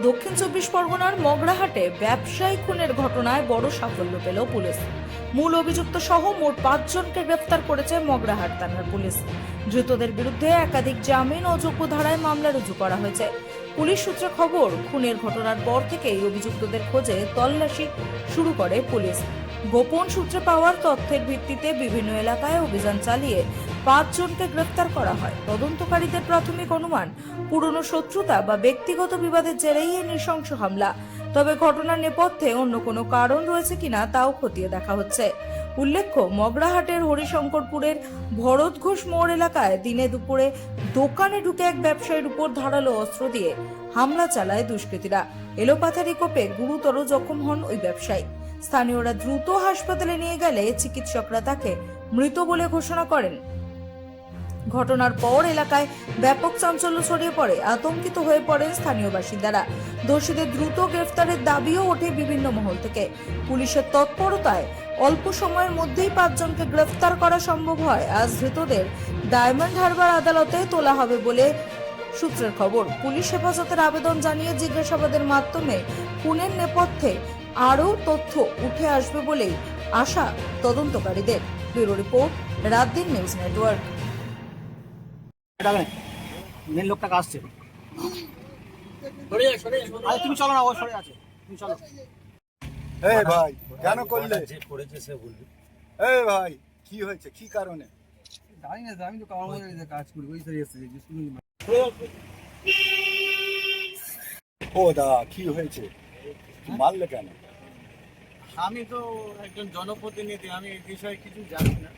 দক্ষিণ চব্বিশ পরগনার মগরাহাটে ব্যবসায়ী খুনের ঘটনায় বড় সাফল্য পেল পুলিশ। মূল অভিযুক্ত সহ মোট 5 জনকে গ্রেফতার করেছে মগরাহাট থানার পুলিশ। ধৃতদের বিরুদ্ধে একাধিক জামিন অযোগ্য ধারায় মামলা রুজু করা হয়েছে। পুলিশ সূত্রে খবর, খুনের ঘটনার পর থেকেই অভিযুক্তদের খোঁজে তল্লাশি শুরু করে পুলিশ। গোপন সূত্রে পাওয়ার তথ্যের ভিত্তিতে বিভিন্ন এলাকায় অভিযান চালিয়ে 5 জনকে গ্রেফতার করা হয়। তদন্তকারীদের প্রাথমিক অনুমান, পুরনো শত্রুতা বা ব্যক্তিগত বিবাদের জেরেই এই নৃশংস হামলা। তবে ঘটনার নেপথ্যে অন্য কোনো কারণ রয়েছে কিনা তাও খতিয়ে দেখা হচ্ছে। উল্লেখ্য, মগরাহাটের হরিশঙ্করপুরের ভরত ঘোষ মোড় এলাকায় দিনে দুপুরে দোকানে ঢুকে এক ব্যবসায়ীর উপর ধারালো অস্ত্র দিয়ে হামলা চালায় দুষ্কৃতীরা। এলোপাথারি কোপে গুরুতর জখম হন ওই ব্যবসায়ী। স্থানীয়রা দ্রুত হাসপাতালে নিয়ে গেলে চিকিৎসকরা তাকে মৃত বলে ঘোষণা করেন। ঘটনার পর এলাকায় ব্যাপক চাঞ্চল্য ছড়িয়ে পড়ে। আতঙ্কিত হয়ে পড়েন স্থানীয় বাসিন্দারা। দোষীদের দ্রুত গ্রেফতারের দাবিও ওঠে বিভিন্ন মহল থেকে। পুলিশের তৎপরতায় অল্প সময়ের মধ্যেই 5 জনকে গ্রেফতার করা সম্ভব হয়। আজ ধৃতদের ডায়মন্ড হারবার আদালতে তোলা হবে বলে সূত্রের খবর। পুলিশ হেফাজতের আবেদন জানিয়ে জিজ্ঞাসাবাদের মাধ্যমে খুনের নেপথ্যে আরও তথ্য উঠে আসবে বলেই আশা তদন্তকারীদের। Bureau report, রাতদিন news network. Main লোকটা আসছে। আরে তুমি চলো না, ও সরে আছে, তুমি চলো। এই ভাই কেন করলে? যে করেছে সে বলবি। এই ভাই কি হয়েছে, কি কারণে? জানি না, আমি তো কামার মধ্যে কাজ করি, ওই সরে এসেছে। ও দা কি হয়েছে, মারলে কেন? আমি তো একজন জনপ্রতিনিধি, আমি এই বিষয়ে কিছু জানি না।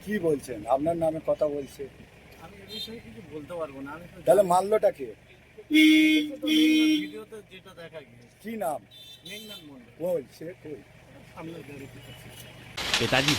কি বলছেন? আপনার নামে কথা বলছে। আমি এই বিষয়ে কিছু বলতে পারবো না। আমি তো তাহলে মারলোটা কে? ভিডিওতে যেটা দেখা গিয়েছে। কি নাম? মেঘনাথ মন্ডল। কই সে কই? আপনার গাড়ি ঠিক আছে। পিতাজি